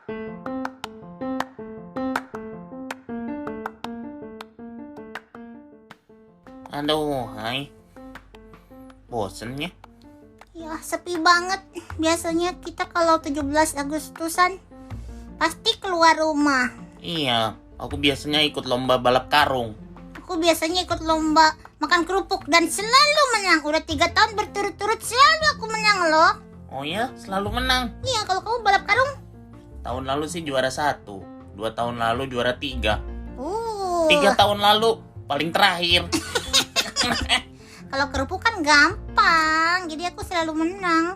Aduh, hai. Bosen ya? Ya, sepi banget. Biasanya kita kalau 17 Agustusan pasti keluar rumah. Iya, aku biasanya ikut lomba balap karung. Aku biasanya ikut lomba makan kerupuk dan selalu menang. Udah 3 tahun berturut-turut selalu aku menang loh. Oh ya, selalu menang. Iya, kalau kamu balap karung? Tahun lalu sih juara 1, 2 tahun lalu juara 3, 3 Uh, tahun lalu paling terakhir. Kalau kerupuk kan gampang, jadi aku selalu menang.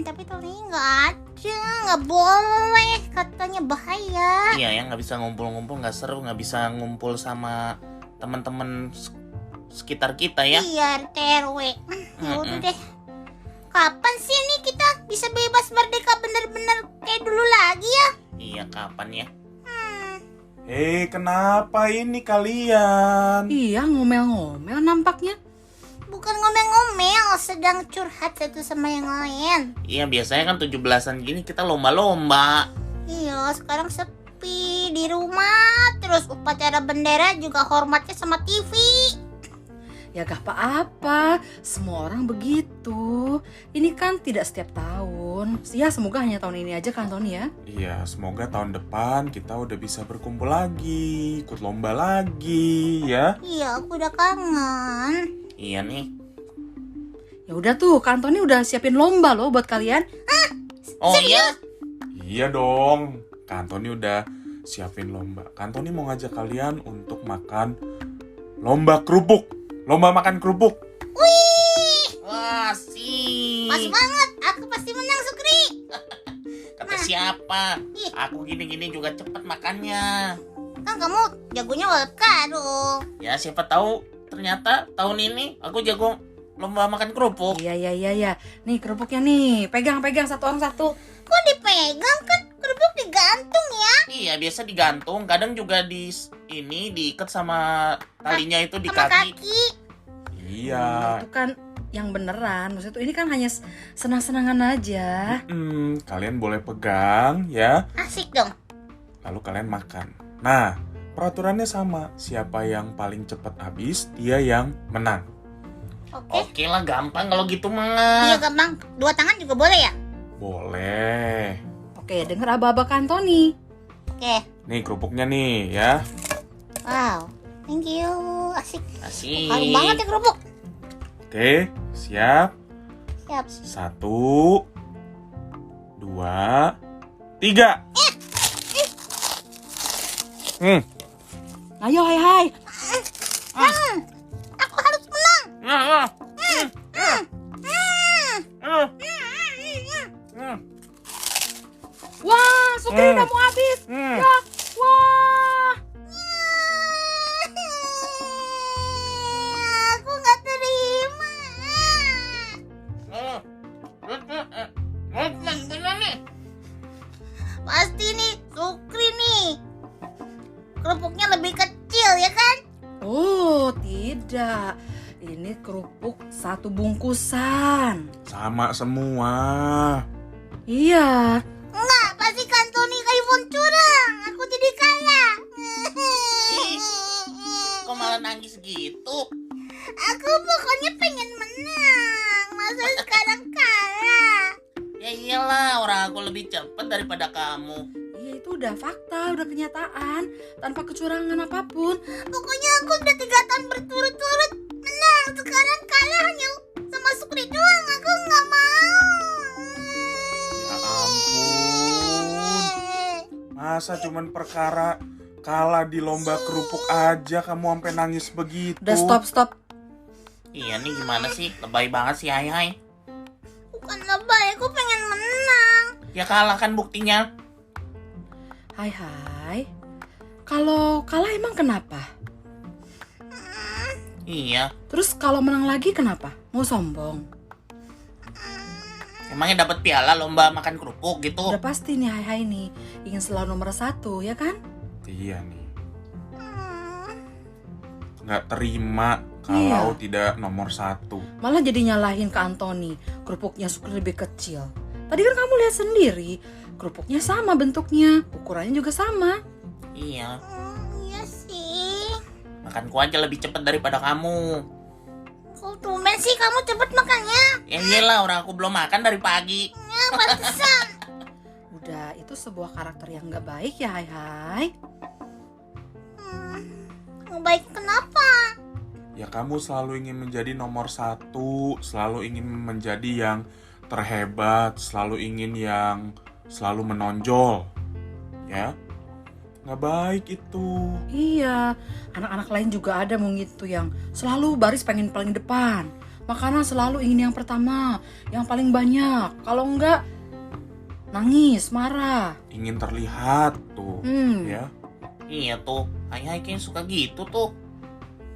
Tapi tahun ini nggak ada, nggak boleh, katanya bahaya. Iya ya, nggak bisa ngumpul-ngumpul, nggak seru, nggak bisa ngumpul sama teman-teman sekitar kita ya. Iya, RT RW. Ya udah Mm-mm. deh. Kapan sih nih kita bisa bebas merdeka bener-bener kayak dulu lagi ya? Iya, kapan ya? Kenapa ini kalian? Iya, ngomel-ngomel nampaknya. Bukan ngomel-ngomel, sedang curhat satu sama yang lain. Iya, biasanya kan 17-an gini kita lomba-lomba. Iya, sekarang sepi di rumah. Terus upacara bendera juga hormatnya sama TV. Ya gak apa-apa, semua orang begitu. Ini kan tidak setiap tahun. Ya semoga hanya tahun ini aja kan Tony ya. Iya, semoga tahun depan kita udah bisa berkumpul lagi, ikut lomba lagi, ya. Iya, aku udah kangen. Iya nih. Ya udah tuh, Kak Antoni udah siapin lomba loh buat kalian. Oh iya? Iya dong, Kak Antoni udah siapin lomba. Kak Antoni mau ngajak kalian untuk makan lomba kerupuk. Lomba makan kerupuk. Wih, Wah, sih. pas banget. Aku pasti menang, Sukri. Kata siapa? Aku gini-gini juga cepet makannya. Kan kamu jagonya balap karung. Ya, siapa tahu ternyata tahun ini aku jago lomba makan kerupuk. Iya. Nih kerupuknya nih, pegang satu orang satu. Kok dipegang kan? Kerupuk digantung ya? Iya, biasa digantung, kadang juga diikat sama talinya itu di Sama kaki. kaki. Iya. Itu kan yang beneran. Maksudnya tuh ini kan hanya senang-senangan aja. Kalian boleh pegang, ya. Asik dong. Lalu kalian makan. Nah, peraturannya sama. Siapa yang paling cepat habis, dia yang menang. Oke. Oke lah, gampang kalau gitu Iya mah. gampang. 2 tangan juga boleh ya? Boleh. Oke, denger aba-aba Kak Antoni. Oke. Nih kerupuknya nih, ya. Wow. Thank you. Asik. Asik. Harum banget ya kerupuk. Oke, siap. Siap. 1, 2, 3. Ayo, hai. Aku harus menang. Nah, Wah, Sukri udah mau habis. Ya, wah. Aku nggak terima. Pasti nih Sukri nih. Kerupuknya lebih kecil ya kan? Oh, tidak. Ini kerupuk satu bungkusan. Sama semua. Iya. Enggak, pasti Kantoni iPhone curang. Aku jadi kalah. Kok malah nangis gitu? Aku pokoknya pengen menang. Masa sekarang kalah? Ya iyalah, orang aku lebih cepat daripada kamu. Iya, itu udah fakta, udah kenyataan. Tanpa kecurangan apapun. Pokoknya aku udah 3 tahun berturut-turut menang. Sekarang kalah hanya sama Sukri doang. Aku nggak mau. Ya ampun. Masa cuman perkara kalah di lomba kerupuk aja kamu sampai nangis begitu? Udah stop. Iya nih, gimana sih? Lebay banget sih, hai. Bukan lebay, aku pengen menang. Ya kalah kan buktinya. Hai. Kalau kalah emang kenapa? Iya, Terus kalau menang lagi kenapa? Mau sombong? emangnya dapat piala lomba makan kerupuk gitu? Udah pasti nih hai nih. Ingin selalu nomor 1, ya kan? Iya nih. Nggak terima kalau tidak nomor 1. Malah jadi nyalahin ke Antoni. Kerupuknya Sukri lebih kecil. Tadi kan kamu lihat sendiri. kerupuknya sama bentuknya, ukurannya juga sama. Iya, Iya sih. makanku aja lebih cepet daripada kamu. Kok tumben sih kamu cepet makannya? Ya iyalah, orang aku belum makan dari pagi. Ya pantesan. Udah, itu sebuah karakter yang nggak baik ya, Hai. Baik kenapa? Ya kamu selalu ingin menjadi nomor satu, selalu ingin menjadi yang terhebat, selalu ingin yang selalu menonjol. Ya, nggak baik itu. Iya, anak-anak lain juga ada mungkin tuh yang selalu baris pengen paling depan. Makanan selalu ingin yang pertama, yang paling banyak. Kalau enggak, nangis, marah. Ingin terlihat tuh, ya. Iya tuh, Hai kayaknya suka gitu tuh.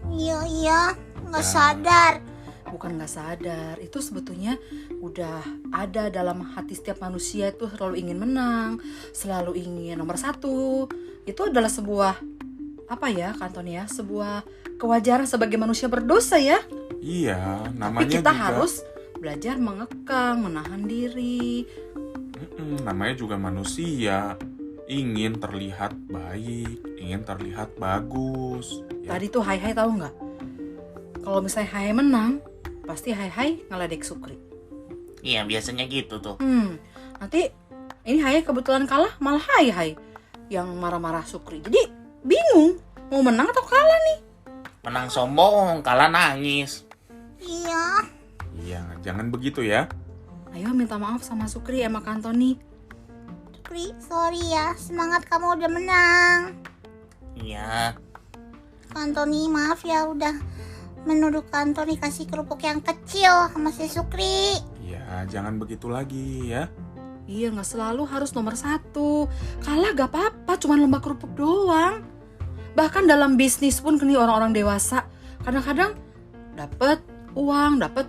Iya, nggak Ya. sadar. Bukan nggak sadar, itu sebetulnya udah ada dalam hati setiap manusia, itu selalu ingin menang, selalu ingin nomor satu. Itu adalah sebuah, apa ya Kak Antoni ya, sebuah kewajaran sebagai manusia berdosa ya. Iya, Tapi namanya kita juga harus belajar mengekang, menahan diri. namanya juga manusia, ingin terlihat baik, ingin terlihat bagus. Ya. Tadi tuh Hai tahu nggak? Kalau misalnya Hai menang, pasti Hai ngeledek Sukri. Iya, biasanya gitu tuh. Nanti ini Hai kebetulan kalah, malah Hai yang marah-marah Sukri. Jadi bingung mau menang atau kalah nih. Menang sombong, kalah nangis. Iya. Iya, jangan begitu ya. Ayo minta maaf sama Sukri sama Kak Antoni. Sukri, sorry ya. Semangat kamu udah menang. Iya, Antoni, maaf ya udah menuduh Antoni kasih kerupuk yang kecil sama si Sukri. Iya, jangan begitu lagi ya. Iya, nggak selalu harus nomor satu. Kalah gak apa-apa, cuma lomba kerupuk doang. Bahkan dalam bisnis pun nih orang-orang dewasa, kadang-kadang dapat uang, dapat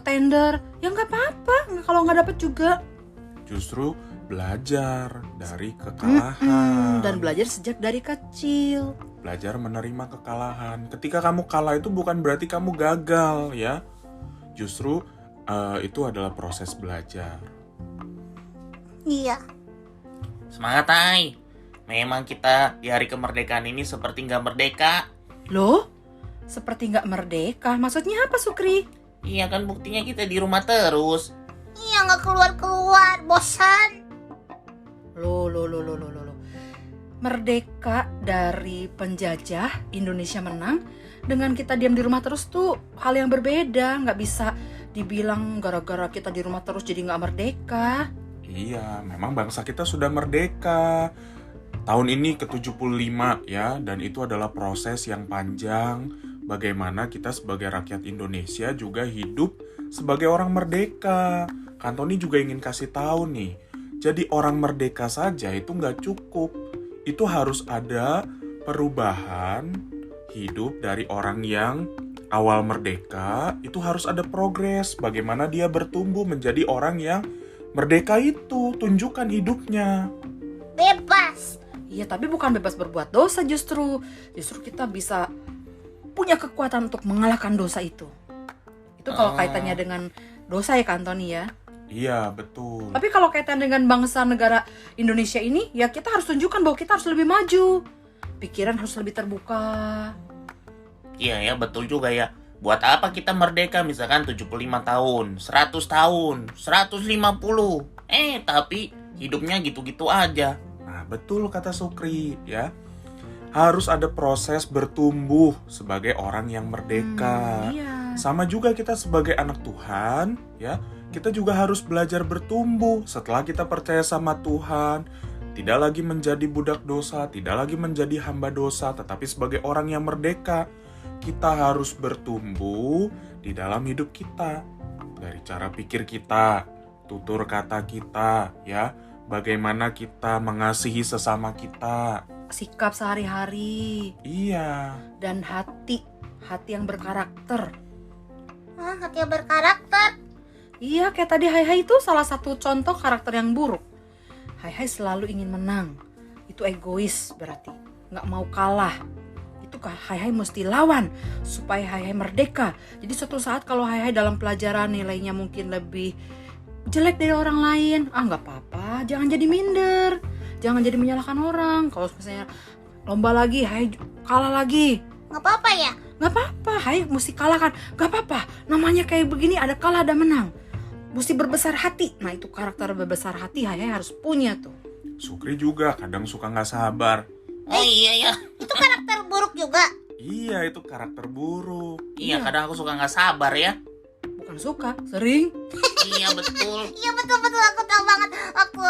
tender, ya nggak apa-apa. Kalau nggak dapat juga. Justru belajar dari kekalahan. Dan belajar sejak dari kecil. Belajar menerima kekalahan. Ketika kamu kalah itu bukan berarti kamu gagal ya. Justru itu adalah proses belajar. Iya. semangat Hai. Memang kita di hari kemerdekaan ini seperti nggak merdeka. Loh? Seperti nggak merdeka? Maksudnya apa Sukri? Iya kan, buktinya kita di rumah terus. Iya, nggak keluar-keluar, bosan. Loh. Merdeka dari penjajah, Indonesia menang, dengan kita diam di rumah terus tuh hal yang berbeda. Nggak bisa dibilang gara-gara kita di rumah terus jadi nggak merdeka. Iya, memang bangsa kita sudah merdeka. Tahun ini ke-75 ya, dan itu adalah proses yang panjang. Bagaimana kita sebagai rakyat Indonesia juga hidup sebagai orang merdeka. Kantoni juga ingin kasih tahu nih, jadi orang merdeka saja itu nggak cukup. Itu harus ada perubahan hidup dari orang yang awal merdeka. Itu harus ada progres, bagaimana dia bertumbuh menjadi orang yang merdeka itu. Tunjukkan hidupnya. Bebas. Iya, tapi bukan bebas berbuat dosa justru. Justru kita bisa punya kekuatan untuk mengalahkan dosa itu. Itu kalau kaitannya dengan dosa ya Kak Antoni ya. Iya, betul. Tapi kalau kaitan dengan bangsa negara Indonesia ini, ya kita harus tunjukkan bahwa kita harus lebih maju. Pikiran harus lebih terbuka. Iya ya, betul juga ya. Buat apa kita merdeka misalkan 75 tahun, 100 tahun, 150. Tapi hidupnya gitu-gitu aja. Nah, betul kata Sukri ya. Harus ada proses bertumbuh sebagai orang yang merdeka. Iya. Sama juga kita sebagai anak Tuhan ya. Kita juga harus belajar bertumbuh setelah kita percaya sama Tuhan. Tidak lagi menjadi budak dosa, tidak lagi menjadi hamba dosa, tetapi sebagai orang yang merdeka. Kita harus bertumbuh di dalam hidup kita. Dari cara pikir kita, tutur kata kita, ya. Bagaimana kita mengasihi sesama kita. Sikap sehari-hari. Iya. Dan hati yang berkarakter. Hati yang berkarakter. Iya, kayak tadi Hai itu salah satu contoh karakter yang buruk. Hai selalu ingin menang. Itu egois berarti. Nggak mau kalah. Itu Hai mesti lawan supaya Hai merdeka. Jadi suatu saat kalau Hai dalam pelajaran nilainya mungkin lebih jelek dari orang lain, nggak apa-apa. apa-apa, jangan jadi minder. Jangan jadi menyalahkan orang. Kalau misalnya lomba lagi, hai kalah lagi. Nggak apa-apa ya? Nggak apa-apa, hai mesti kalah kan. Nggak apa-apa, namanya kayak begini ada kalah ada menang. Mesti berbesar hati. Nah itu karakter berbesar hati hai harus punya tuh. Sukri juga kadang suka nggak sabar. Oh iya ya. Itu karakter buruk juga. Iya, itu karakter buruk. Iya, kadang aku suka nggak sabar ya. Bukan suka, sering. Iya betul. Iya betul-betul, aku tahu banget. Aku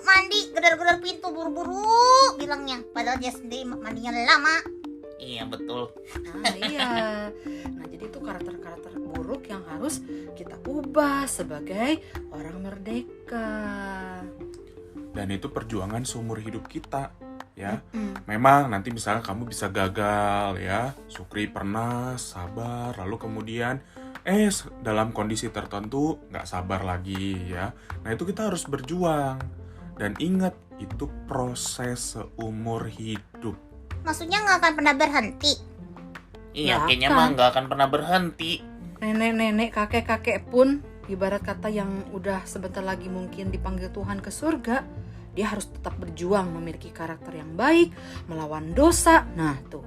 mandi gedor-gedor pintu buru-buru bilangnya. Padahal dia sendiri mandinya lama. Iya betul. Nah iya. Nah jadi itu karakter-karakter buruk yang harus kita ubah sebagai orang merdeka. Dan itu perjuangan seumur hidup kita, ya. Memang nanti misalnya kamu bisa gagal, ya. Sukri pernah sabar, lalu kemudian dalam kondisi tertentu nggak sabar lagi, ya. Nah itu kita harus berjuang. Dan ingat, itu proses seumur hidup. Maksudnya nggak akan pernah berhenti. Iya, Nggak kayaknya akan. mah nggak akan pernah berhenti. Nenek-nenek, kakek-kakek pun ibarat kata yang udah sebentar lagi mungkin dipanggil Tuhan ke surga, dia harus tetap berjuang memiliki karakter yang baik, melawan dosa. Nah tuh.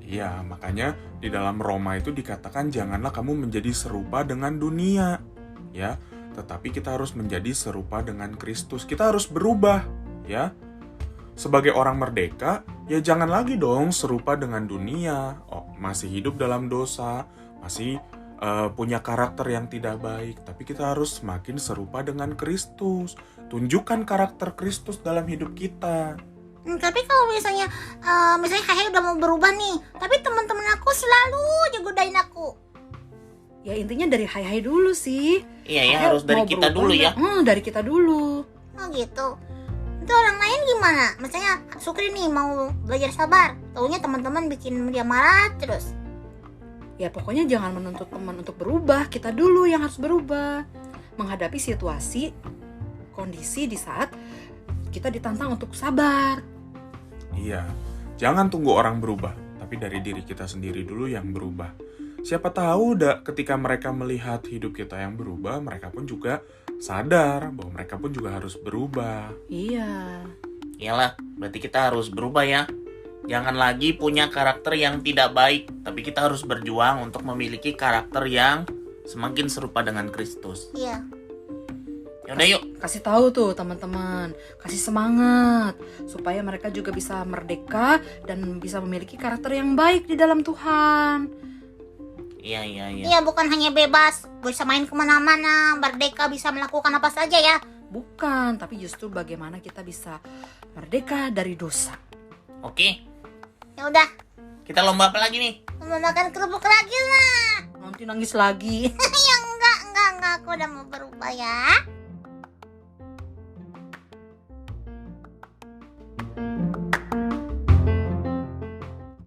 Iya, makanya di dalam Roma itu dikatakan janganlah kamu menjadi serupa dengan dunia, ya. Tetapi kita harus menjadi serupa dengan Kristus. Kita harus berubah, ya. Sebagai orang merdeka, ya jangan lagi dong serupa dengan dunia. Oh, masih hidup dalam dosa, masih punya karakter yang tidak baik. Tapi kita harus semakin serupa dengan Kristus. Tunjukkan karakter Kristus dalam hidup kita. Tapi kalau misalnya Hai udah mau berubah nih, tapi teman-teman aku selalu aja godain aku. Ya intinya dari hai-hai dulu sih. Iya ya, Hai harus dari mau kita berubah dulu ya. nggak? Dari kita dulu. Oh gitu. Itu orang lain gimana? Misalnya Sukri nih mau belajar sabar, taunya teman-teman bikin dia marah terus. Ya pokoknya jangan menuntut teman untuk berubah, kita dulu yang harus berubah. Menghadapi situasi, kondisi di saat kita ditantang untuk sabar. Iya, jangan tunggu orang berubah, tapi dari diri kita sendiri dulu yang berubah. Siapa tahu ketika mereka melihat hidup kita yang berubah, mereka pun juga sadar bahwa mereka pun juga harus berubah. Iya. Iyalah, berarti kita harus berubah ya. Jangan lagi punya karakter yang tidak baik, tapi kita harus berjuang untuk memiliki karakter yang semakin serupa dengan Kristus. Iya. Yaudah yuk. Kasih tahu tuh teman-teman, kasih semangat supaya mereka juga bisa merdeka dan bisa memiliki karakter yang baik di dalam Tuhan. Iya. Iya, bukan hanya bebas, bisa main kemana-mana, merdeka bisa melakukan apa saja ya. Bukan, tapi justru bagaimana kita bisa merdeka dari dosa. Oke, Ya udah, kita lomba apa lagi nih? mau makan kerupuk lagi lah. Nanti nangis lagi. Ya enggak, aku udah mau berubah ya.